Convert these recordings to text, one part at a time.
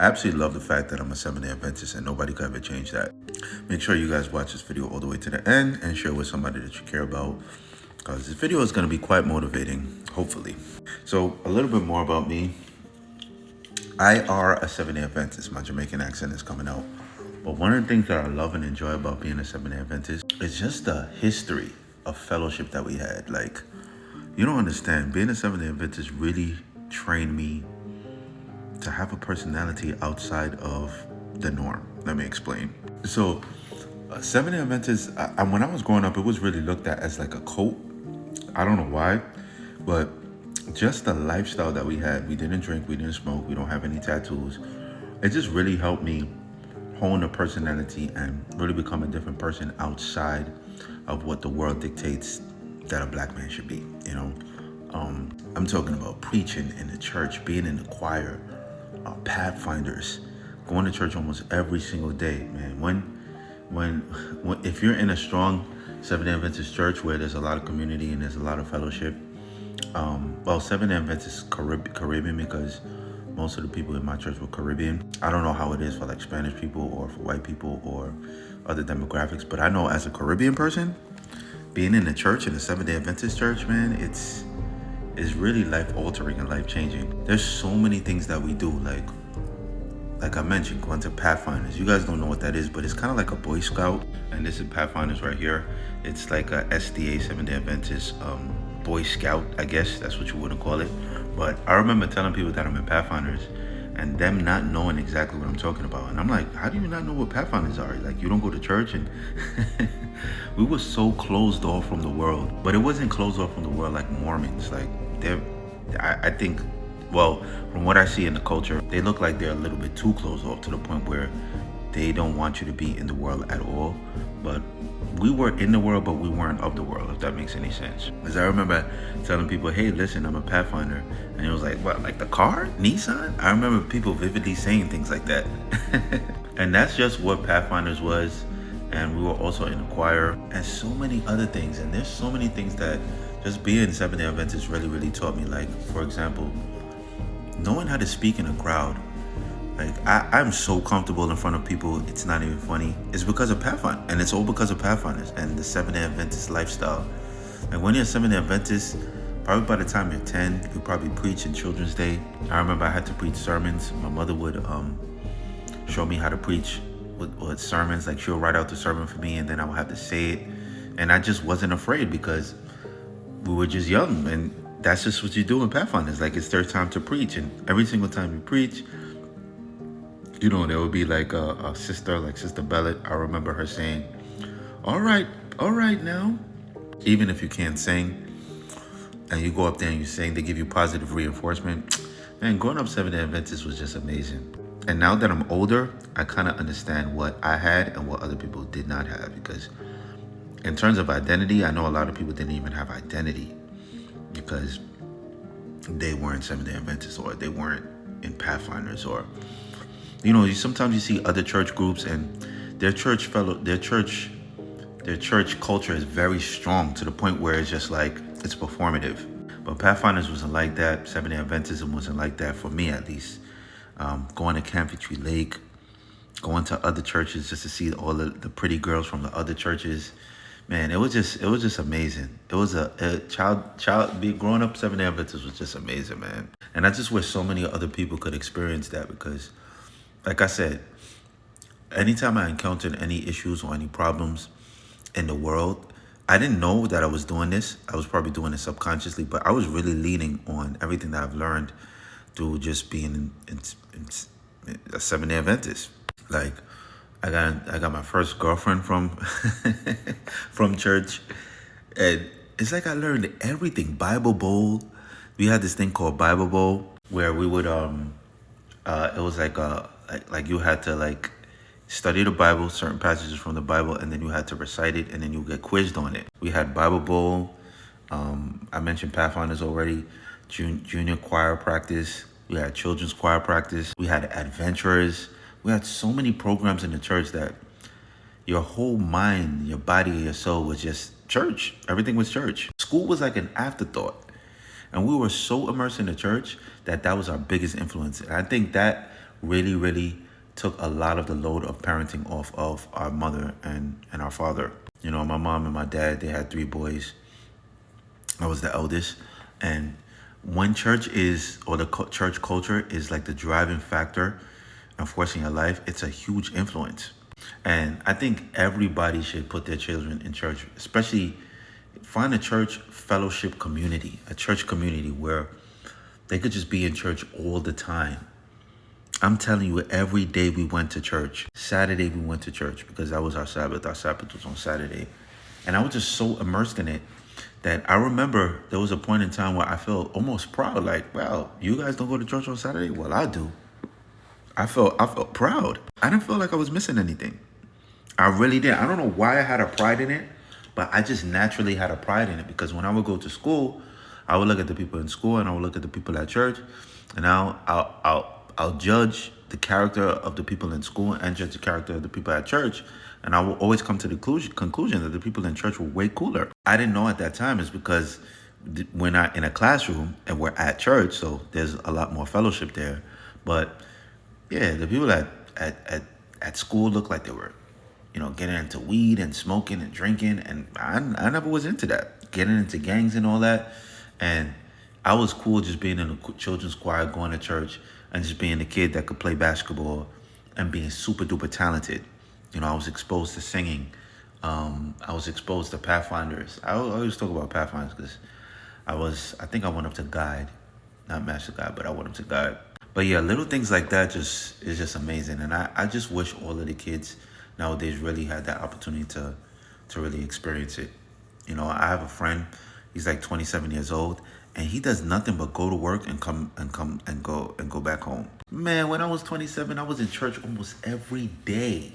I absolutely love the fact that I'm a Seventh-day Adventist and nobody could ever change that. Make sure you guys watch this video all the way to the end and share with somebody that you care about, because this video is going to be quite motivating, hopefully. So a little bit more about me. I are a Seventh-day Adventist. My Jamaican accent is coming out. But one of the things that I love and enjoy about being a Seventh-day Adventist is just the history of fellowship that we had. Like, you don't understand. Being a Seventh-day Adventist really trained me to have a personality outside of the norm. Let me explain. So, Seventh-day Adventist, when I was growing up, it was really looked at as like a cult. I don't know why, but just the lifestyle that we had. We didn't drink, we didn't smoke, we don't have any tattoos. It just really helped me hone a personality and really become a different person outside of what the world dictates that a black man should be, you know? I'm talking about preaching in the church, being in the choir, pathfinders, going to church almost every single day, man. When if you're in a strong Seventh-day Adventist church where there's a lot of community and there's a lot of fellowship, Seventh-day Adventist Caribbean, because most of the people in my church were Caribbean. I don't know how it is for like Spanish people or for white people or other demographics, but I know as a Caribbean person, being in the church, in the Seventh-day Adventist church, man, it's really life-altering and life-changing. There's so many things that we do, like I mentioned, going to Pathfinders. You guys don't know what that is, but it's kind of like a Boy Scout. And this is Pathfinders right here. It's like a SDA, Seventh-day Adventist Boy Scout, I guess that's what you want to call it. But I remember telling people that I'm in Pathfinders and them not knowing exactly what I'm talking about. And I'm like, how do you not know what Pathfinders are? Like, you don't go to church? And we were so closed off from the world. But it wasn't closed off from the world like Mormons. Like, I think, well, from what I see in the culture, they look like they're a little bit too closed off to the point where they don't want you to be in the world at all. But we were in the world, but we weren't of the world, if that makes any sense. Because I remember telling people, hey, listen, I'm a Pathfinder. And it was like, what, like the car? Nissan? I remember people vividly saying things like that. And that's just what Pathfinders was. And we were also in the choir and so many other things. And there's so many things that just being Seventh-day Adventist really, really taught me. Like, for example, knowing how to speak in a crowd. Like, I'm so comfortable in front of people, it's not even funny. It's because of Pathfinder, and it's all because of Pathfinders and the Seventh-day Adventist lifestyle. And when you're a Seventh-day Adventist, probably by the time you're 10, you probably preach in Children's Day. I remember I had to preach sermons. My mother would show me how to preach with sermons. Like, she'll write out the sermon for me, and then I would have to say it. And I just wasn't afraid because we were just young, and that's just what you do in Pathfinders. Like, it's their time to preach, and every single time you preach, you know, there would be like a sister, like Sister Bellet. I remember her saying, all right now. Even if you can't sing and you go up there and you sing, they give you positive reinforcement. Man, growing up Seventh-day Adventist was just amazing. And now that I'm older, I kind of understand what I had and what other people did not have. Because in terms of identity, I know a lot of people didn't even have identity because they weren't Seventh-day Adventists or they weren't in Pathfinders, or you know, sometimes you see other church groups and their church culture is very strong to the point where it's just like, it's performative. But Pathfinders wasn't like that. Seventh-day Adventism wasn't like that, for me at least. Going to Camp Victory Lake, going to other churches just to see all the pretty girls from the other churches. Man, it was just amazing. It was a child being growing up Seventh-day Adventist was just amazing, man. And I just wish so many other people could experience that, because like I said, anytime I encountered any issues or any problems in the world, I didn't know that I was doing this. I was probably doing it subconsciously, but I was really leaning on everything that I've learned through just being in a Seventh-day Adventist. Like, I got my first girlfriend from from church, and it's like I learned everything. Bible Bowl, we had this thing called Bible Bowl where we would it was like you had to like study the Bible, certain passages from the Bible, and then you had to recite it, and then you get quizzed on it. We had Bible Bowl. I mentioned Pathfinders already. Junior choir practice. We had children's choir practice. We had adventurers. We had so many programs in the church that your whole mind, your body, your soul was just church. Everything was church. School was like an afterthought. And we were so immersed in the church that was our biggest influence. And I think that really took a lot of the load of parenting off of our mother and our father. You know, my mom and my dad, they had 3 boys. I was the eldest. And when church is, or the church culture is like the driving factor, unfortunately, in your life, it's a huge influence. And I think everybody should put their children in church, especially find a church fellowship community, a church community where they could just be in church all the time. I'm telling you, every day we went to church. Saturday we went to church because that was our Sabbath. Our Sabbath was on Saturday. And I was just so immersed in it that I remember there was a point in time where I felt almost proud. Like, wow, you guys don't go to church on Saturday? Well, I do. I felt proud. I didn't feel like I was missing anything. I really did. I don't know why I had a pride in it, but I just naturally had a pride in it because when I would go to school, I would look at the people in school and I would look at the people at church, and I'll judge the character of the people in school and judge the character of the people at church. And I will always come to the conclusion that the people in church were way cooler. I didn't know at that time is because we're not in a classroom and we're at church, so there's a lot more fellowship there. But yeah, the people at school looked like they were, getting into weed and smoking and drinking. And I never was into that, getting into gangs and all that. And I was cool just being in the children's choir, going to church, and just being the kid that could play basketball and being super duper talented. I was exposed to singing. I was exposed to Pathfinders. I always talk about Pathfinders because I think I went up to guide, not master guide, but I went up to guide. But yeah, little things like that is just amazing. And I just wish all of the kids nowadays really had that opportunity to really experience it. I have a friend, he's like 27 years old, and he does nothing but go to work and come and go back home. Man, when I was 27, I was in church almost every day.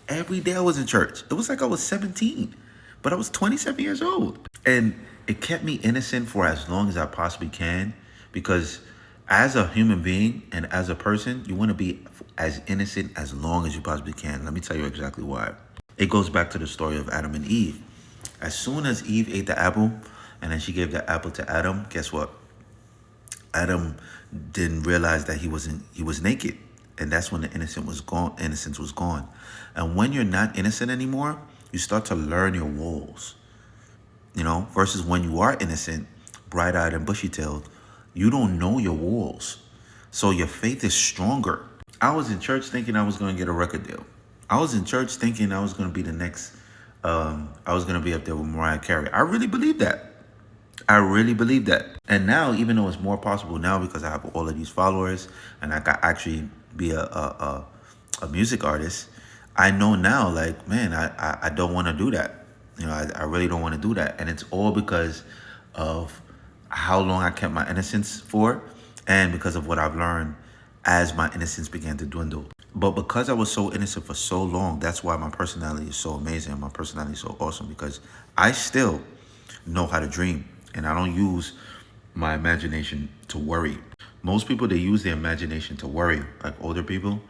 Every day I was in church. It was like I was 17, but I was 27 years old. And it kept me innocent for as long as I possibly can, because as a human being and as a person, you want to be as innocent as long as you possibly can. Let me tell you exactly why. It goes back to the story of Adam and Eve. As soon as Eve ate the apple, and then she gave the apple to Adam, guess what? Adam didn't realize that he was naked. And that's when the innocence was gone. And when you're not innocent anymore, you start to learn your walls. Versus when you are innocent, bright-eyed and bushy-tailed, you don't know your walls. So your faith is stronger. I was in church thinking I was going to get a record deal. I was in church thinking I was going to be the next, I was going to be up there with Mariah Carey. I really believe that. And now, even though it's more possible now because I have all of these followers and I can actually be a music artist, I know now, like, man, I don't want to do that. I really don't want to do that. And it's all because of how long I kept my innocence for, and because of what I've learned as my innocence began to dwindle. But because I was so innocent for so long, that's why my personality is so amazing. My personality is so awesome, because I still know how to dream, and I don't use my imagination to worry. Most people, they use their imagination to worry, like older people.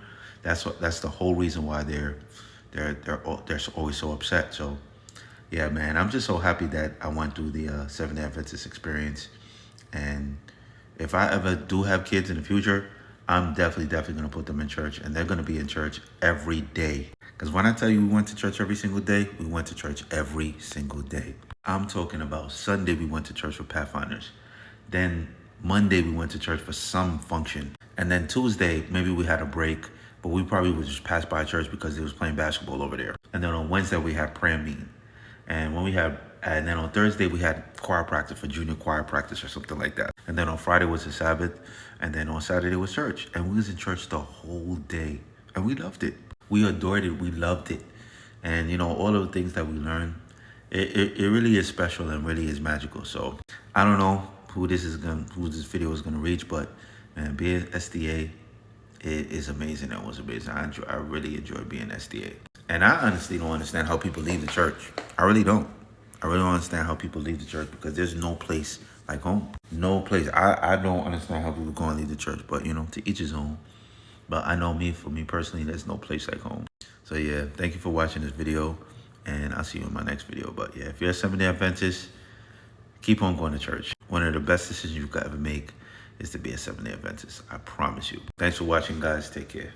That's the whole reason why they're always so upset. So yeah, man, I'm just so happy that I went through the Seventh-day Adventist experience. And if I ever do have kids in the future, I'm definitely going to put them in church, and they're going to be in church every day. Because when I tell you we went to church every single day, we went to church every single day. I'm talking about Sunday we went to church for Pathfinders. Then Monday we went to church for some function. And then Tuesday, maybe we had a break, but we probably would just pass by church because they was playing basketball over there. And then on Wednesday we had prayer meeting. And then on Thursday we had choir practice, for junior choir practice or something like that. And then on Friday was the Sabbath, and then on Saturday was church. And we was in church the whole day, and we loved it. We adored it. We loved it. And all of the things that we learned, it really is special and really is magical. So I don't know who this video is gonna reach, but man, being SDA is amazing. It was amazing. I really enjoy being SDA. And I honestly don't understand how people leave the church. I really don't. I really don't understand how people leave the church, because there's no place like home. No place. I don't understand how people go and leave the church, but to each his own. But I know for me personally, there's no place like home. So yeah, thank you for watching this video, and I'll see you in my next video. But yeah, if you're a Seventh-day Adventist, keep on going to church. One of the best decisions you could ever make is to be a Seventh-day Adventist. I promise you. Thanks for watching, guys. Take care.